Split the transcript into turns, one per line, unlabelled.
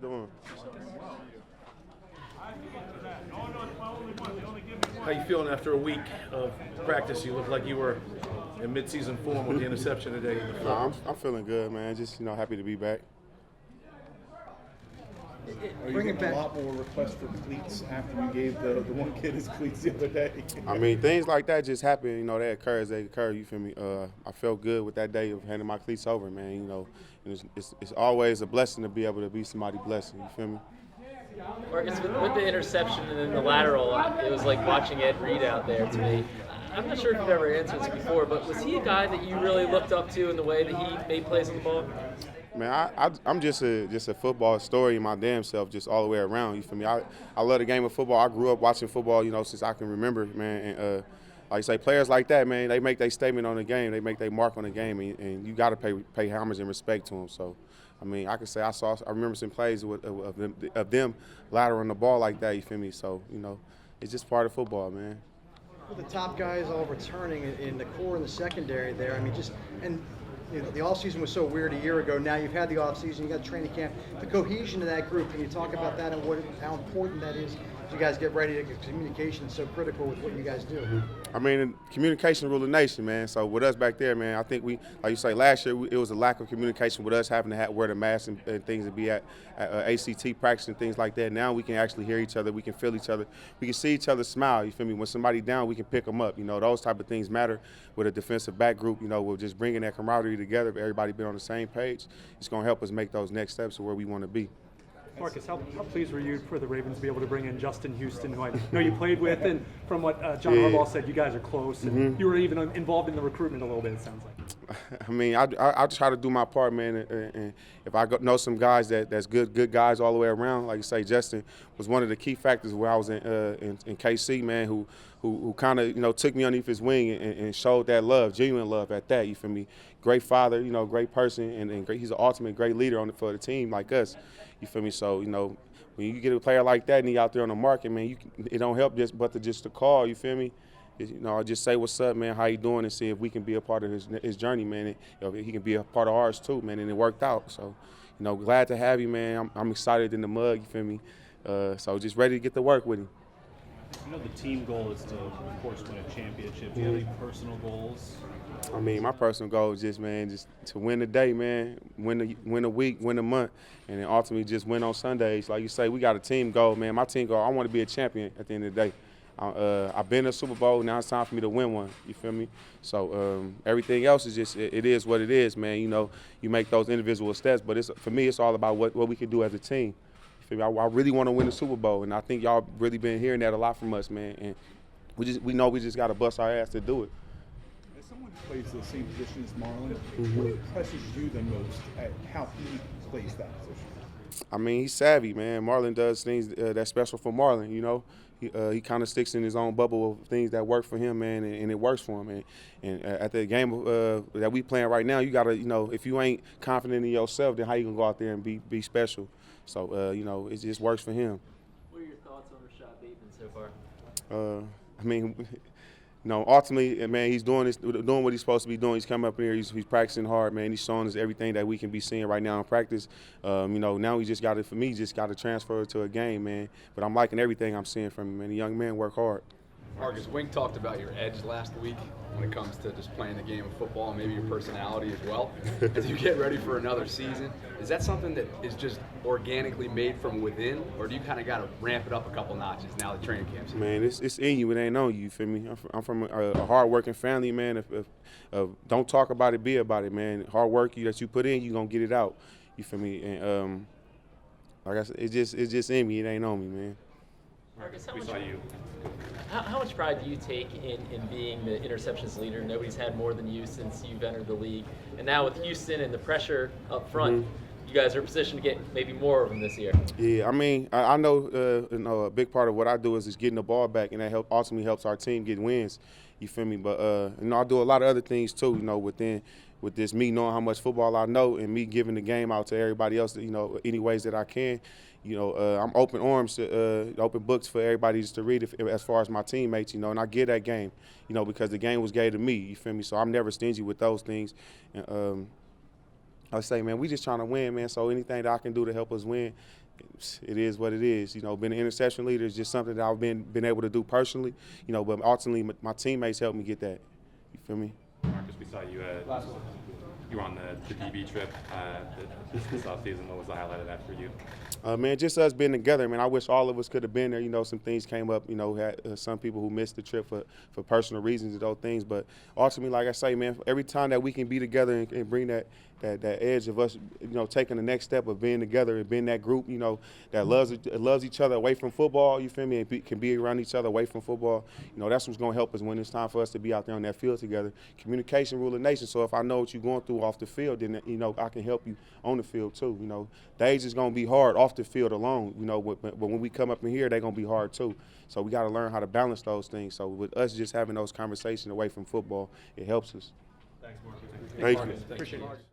y'all doing?
How you feeling after a week of practice? You look like you were in mid-season form with the interception today.
I'm feeling good, man. Just happy to be back.
Are you getting a lot more requests for cleats after you gave the one kid his cleats the other day?
I mean, things like that just happen. They occur. You feel me? I felt good with that day of handing my cleats over, man. It's always a blessing to be able to be somebody blessing. You feel me?
Marcus, with the interception and then the lateral, it was like watching Ed Reed out there to me. I'm not sure if you've ever answered this before, but was he a guy that you really looked up to in the way that he made plays on the ball?
Man, I'm just a football story in my damn self, just all the way around. You feel me? I love the game of football. I grew up watching football, since I can remember, man. And like you say, players like that, man, they make their statement on the game. They make their mark on the game, and you got to pay homage and respect to them. So, I mean, I can say I remember some plays of them lateraling the ball like that. You feel me? So, it's just part of football, man.
With the top guys all returning in the core and the secondary there, I mean, the offseason was so weird a year ago. Now you've had the offseason, you got training camp. The cohesion of that group, can you talk about that and how important that is as you guys get ready? Communication is so critical with what you guys do.
I mean, communication rule the nation, man. So with us back there, man, I think like you say, last year it was a lack of communication with us having to wear the masks and things to be at ACT practice and things like that. Now we can actually hear each other, we can feel each other, we can see each other smile. You feel me? When somebody down, we can pick them up. Those type of things matter with a defensive back group. We're just bringing that camaraderie together. If everybody been on the same page, it's going to help us make those next steps to where we want to be.
Marcus, how pleased were you for the Ravens to be able to bring in Justin Houston, who I know you played with, and from what John Harbaugh said, you guys are close, and you were even involved in the recruitment a little bit, it sounds like.
I mean, I try to do my part, man, and if I know some guys that's good guys all the way around, like you say, Justin was one of the key factors where I was in KC, man, who kind of, took me underneath his wing and showed that love, genuine love at that, you feel me? Great father, great person, and he's an ultimate great leader for the team like us, you feel me? So, when you get a player like that and he out there on the market, man, it don't help but to call, you feel me? I just say what's up, man, how you doing, and see if we can be a part of his journey, man. And, he can be a part of ours too, man, and it worked out. So, glad to have you, man. I'm excited in the mug, you feel me? So just ready to get to work with him.
The team goal is to, of course, win a championship. Do you have any personal goals?
I mean, my personal goal is just to win the day, man, win the week, win the month, and then ultimately just win on Sundays. Like you say, we got a team goal, man. My team goal, I want to be a champion at the end of the day. I've been to a Super Bowl. Now it's time for me to win one. You feel me? So everything else is just it is what it is, man. You make those individual steps, but for me, it's all about what we can do as a team. You feel me? I really want to win the Super Bowl, and I think y'all really been hearing that a lot from us, man. And we know we just got to bust our ass to do it.
As someone who plays the same position as Marlon, what impresses you the most at how he plays that position?
I mean, he's savvy, man. Marlon does things that's special for Marlon, He kind of sticks in his own bubble of things that work for him, man, and it works for him. And at the game that we playing right now, you got to, if you ain't confident in yourself, then how you going to go out there and be special? So, it just works for him.
What are your thoughts on Rashod Bateman so far?
I mean, ultimately, man, he's doing what he's supposed to be doing. He's coming up here, he's practicing hard, man. He's showing us everything that we can be seeing right now in practice. Now we just got to transfer to a game, man. But I'm liking everything I'm seeing from him, man. The young man work hard.
Marcus, Wink talked about your edge last week when it comes to just playing the game of football and maybe your personality as well. As you get ready for another season, is that something that is just organically made from within, or do you kind of got to ramp it up a couple notches now that training camp's here?
Man, it's in you. It ain't on you feel me? I'm from a hard-working family, man. If don't talk about it, be about it, man. Hard work that you put in, you going to get it out. You feel me? And like I said, it's just in me. It ain't on me, man.
Marcus, how much pride do you take in being the interceptions leader? Nobody's had more than you since you've entered the league. And now with Houston and the pressure up front, you guys are positioned to get maybe more of them this year.
Yeah, I mean, I know, a big part of what I do is getting the ball back, and that ultimately helps our team get wins. You feel me? But I do a lot of other things too. With this, me knowing how much football I know, and me giving the game out to everybody else, any ways that I can. I'm open arms, open books for everybody just to read as far as my teammates, and I give that game, because the game was gave to me, you feel me? So I'm never stingy with those things. And, I say, man, we just trying to win, man. So anything that I can do to help us win, it is what it is. You know, being an interception leader is just something that I've been able to do personally. You know, but ultimately my teammates helped me get that. You feel me?
Marcus, we saw you you were on the DB trip this offseason. What was the highlight of that for you?
Man, just us being together, man. I wish all of us could have been there. You know, some things came up. You know, had some people who missed the trip for personal reasons and those things. But ultimately, like I say, man, every time that we can be together and bring that edge of us, you know, taking the next step of being together and being that group, you know, that loves each other away from football. You feel me? And can be around each other away from football. You know, that's what's going to help us when it's time for us to be out there on that field together. Communication rule of nation. So if I know what you're going through off the field, then you know I can help you on the field too. You know, days is going to be hard off the field alone. You know, but when we come up in here, they're going to be hard too. So we got to learn how to balance those things. So with us just having those conversations away from football, it helps us.
Thanks, Marcus.
Thank you.
Appreciate it.